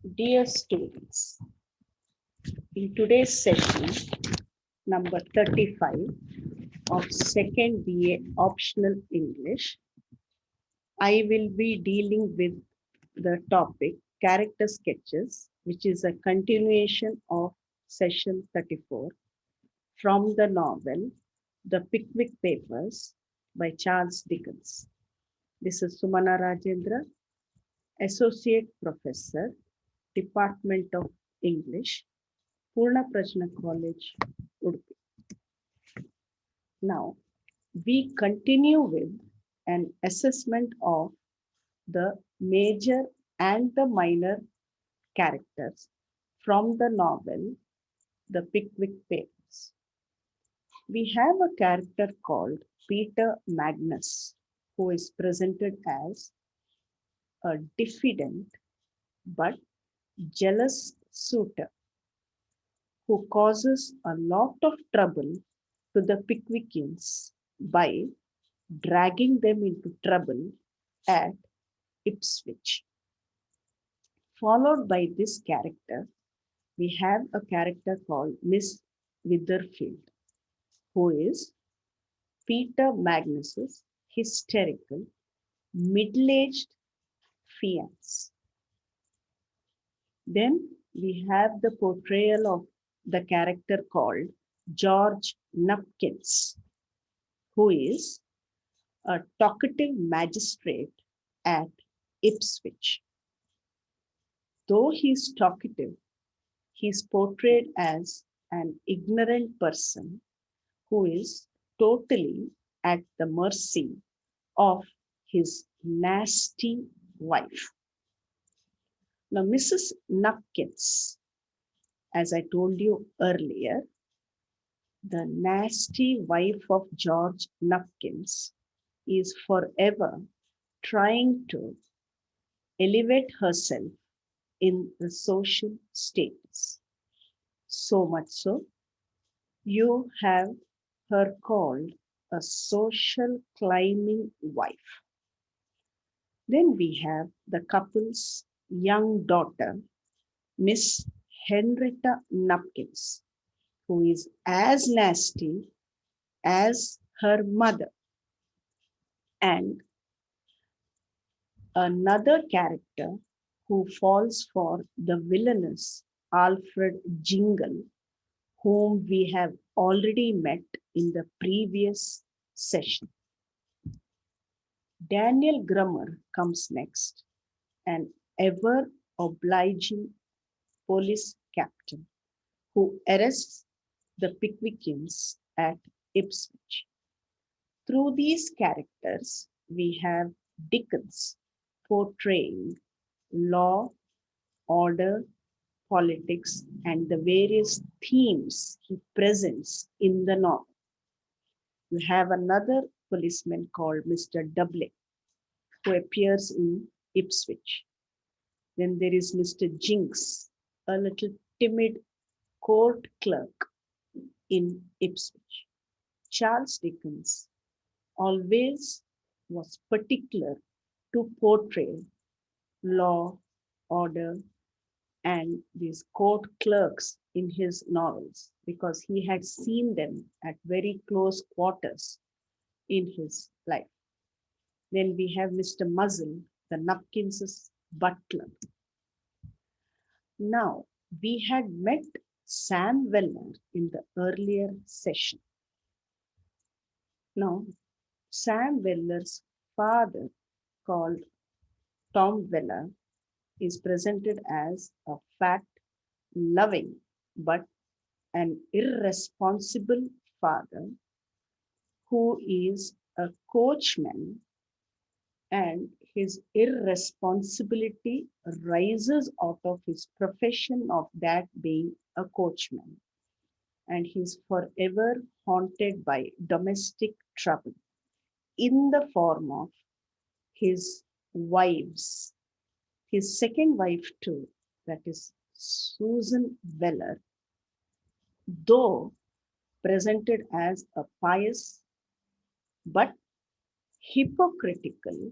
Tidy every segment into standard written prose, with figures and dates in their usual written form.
Dear students, in today's session, number 35 of second BA optional English, I will be dealing with the topic character sketches, which is a continuation of session 34 from the novel The Pickwick Papers by Charles Dickens. This is Sumana Rajendra, Associate Professor, Department of English, Purna Prajna College, Udupi. Now, we continue with an assessment of the major and the minor characters from the novel The Pickwick Papers. We have a character called Peter Magnus, who is presented as a diffident but jealous suitor who causes a lot of trouble to the Pickwickians by dragging them into trouble at Ipswich. Followed by this character, we have a character called Miss Witherfield, who is Peter Magnus's hysterical, middle-aged fiancé. Then we have the portrayal of the character called George Nupkins, who is a talkative magistrate at Ipswich. Though he is talkative, he is portrayed as an ignorant person who is totally at the mercy of his nasty wife. Now, Mrs. Nupkins, as I told you earlier, the nasty wife of George Nupkins is forever trying to elevate herself in the social status. So much so, you have her called a social climbing wife. Then we have the couple's young daughter, Miss Henrietta Nupkins, who is as nasty as her mother. And another character who falls for the villainous Alfred Jingle, whom we have already met in the previous session. Daniel Grummer comes next, an ever obliging police captain who arrests the Pickwickians at Ipswich. Through these characters, we have Dickens portraying law, order, politics, and the various themes he presents in the novel. We have another policeman called Mr. Dublin, who appears in Ipswich. Then there is Mr. Jinks, a little timid court clerk in Ipswich. Charles Dickens always was particular to portray law, order, and these court clerks in his novels because he had seen them at very close quarters in his life. Then we have Mr. Muzzle, the Nupkins' butler. Now, we had met Sam Weller in the earlier session. Now, Sam Weller's father, called Tom Weller, is presented as a fat, loving, but an irresponsible father who is a coachman, and his irresponsibility rises out of his profession of that being a coachman. And he's forever haunted by domestic trouble in the form of his wives. His second wife, too, that is Susan Weller, though presented as a pious but hypocritical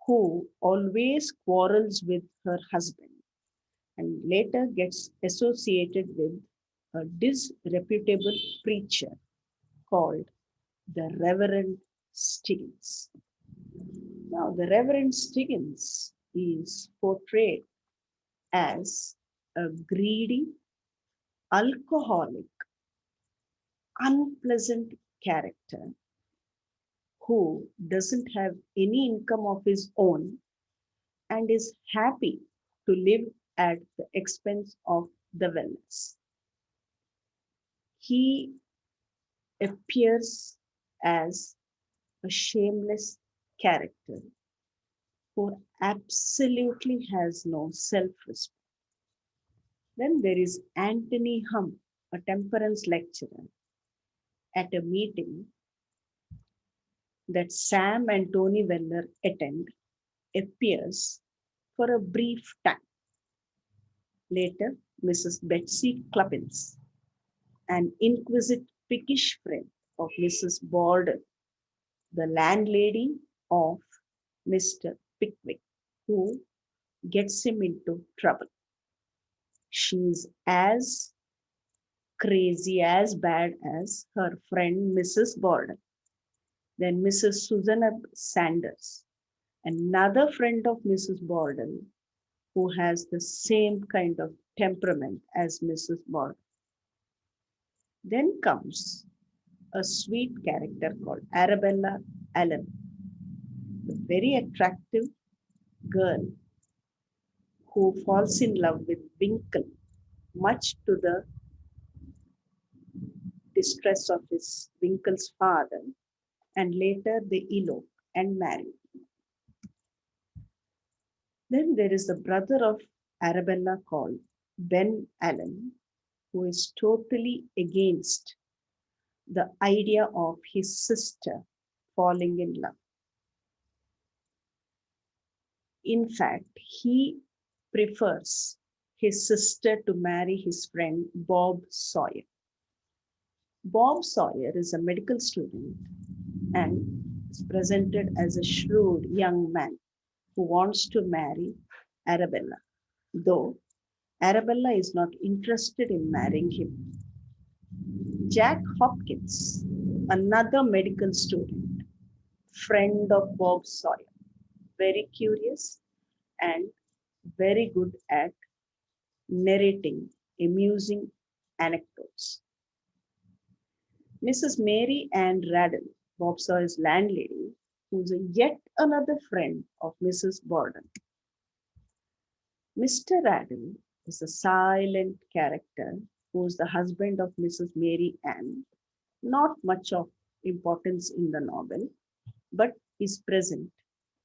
who always quarrels with her husband and later gets associated with a disreputable preacher called the Reverend Stiggins. Now, the Reverend Stiggins is portrayed as a greedy, alcoholic, unpleasant character who doesn't have any income of his own and is happy to live at the expense of the wellness. He appears as a shameless character who absolutely has no self respect. Then there is Anthony Hum, a temperance lecturer, at a meeting that Sam and Tony Weller attend, appears for a brief time. Later, Mrs. Betsy Cluppins, an inquisitive, pickish friend of Mrs. Borden, the landlady of Mr. Pickwick, who gets him into trouble. She's as crazy, as bad as her friend Mrs. Borden. Then Mrs. Susanna Sanders, another friend of Mrs. Borden, who has the same kind of temperament as Mrs. Borden. Then comes a sweet character called Arabella Allen, a very attractive girl who falls in love with Winkle, much to the distress of his Winkle's father, and later they elope and marry. Then there is the brother of Arabella called Ben Allen, who is totally against the idea of his sister falling in love. In fact, he prefers his sister to marry his friend Bob Sawyer. Bob Sawyer is a medical student and is presented as a shrewd young man who wants to marry Arabella, though Arabella is not interested in marrying him. Jack Hopkins, another medical student, friend of Bob Sawyer, very curious and very good at narrating amusing anecdotes. Mrs. Mary Ann Raddle, Bob Sawyer's landlady, who's yet another friend of Mrs. Borden. Mr. Raddle is a silent character who is the husband of Mrs. Mary Ann, not much of importance in the novel, but is present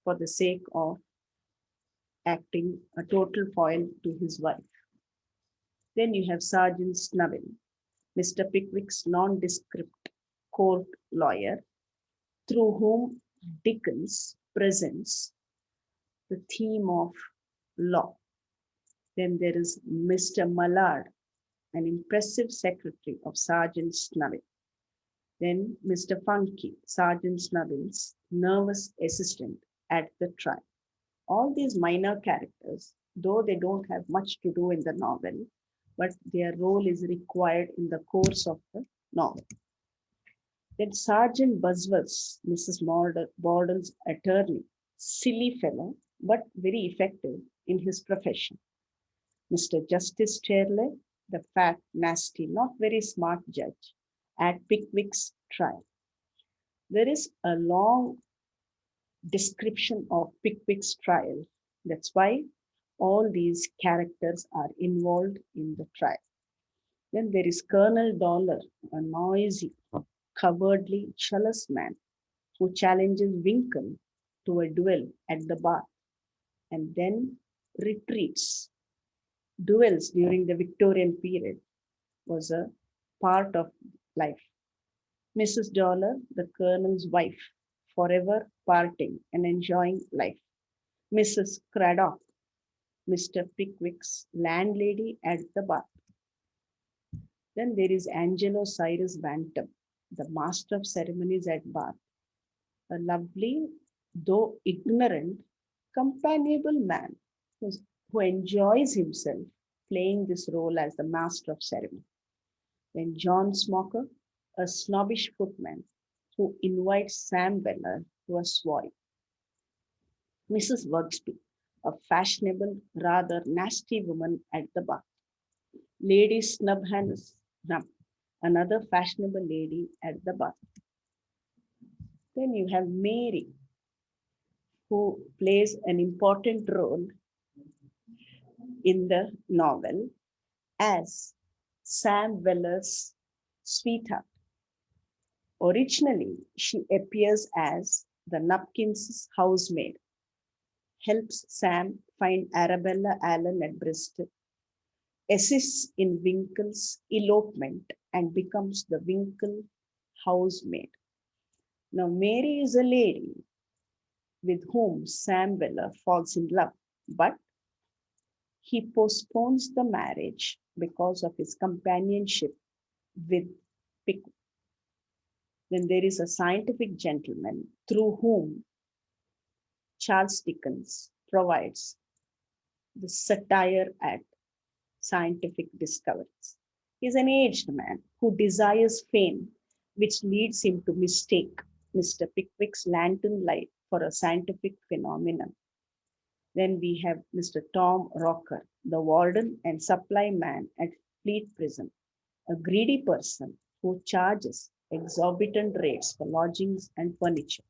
for the sake of acting a total foil to his wife. Then you have Sergeant Snubin, Mr. Pickwick's nondescript court lawyer, through whom Dickens presents the theme of law. Then there is Mr. Mallard, an impressive secretary of Sergeant Snubin. Then Mr. Funky, Sergeant Snubin's nervous assistant at the trial. All these minor characters, though they don't have much to do in the novel, but their role is required in the course of the novel. Then Sergeant Buzworth, Mrs. Borden's attorney, silly fellow, but very effective in his profession. Mr. Justice Chairley, the fat, nasty, not very smart judge at Pickwick's trial. There is a long description of Pickwick's trial. That's why all these characters are involved in the trial. Then there is Colonel Dollar, a noisy, cowardly, jealous man who challenges Winkle to a duel at the bar and then retreats. Duels during the Victorian period was a part of life. Mrs. Dollar, the colonel's wife, forever parting and enjoying life. Mrs. Craddock, Mr. Pickwick's landlady at the bar. Then there is Angelo Cyrus Bantam, the master of ceremonies at Bath, a lovely, though ignorant, companionable man who's who enjoys himself playing this role as the master of ceremony. Then John Smoker, a snobbish footman who invites Sam Weller to a soiree. Mrs. Wugsby, a fashionable, rather nasty woman at the bar. Lady Snubhan's another fashionable lady at the bar. Then you have Mary, who plays an important role in the novel as Sam Weller's sweetheart. Originally, she appears as the Nupkins' housemaid, helps Sam find Arabella Allen at Bristol, assists in Winkle's elopement, and becomes the Winkle housemaid. Now, Mary is a lady with whom Sam Weller falls in love, but he postpones the marriage because of his companionship with Pickwick. Then there is a scientific gentleman through whom Charles Dickens provides the satire at scientific discoveries. He is an aged man who desires fame, which leads him to mistake Mr. Pickwick's lantern light for a scientific phenomenon. Then we have Mr. Tom Rocker, the warden and supply man at Fleet Prison, a greedy person who charges exorbitant rates for lodgings and furniture.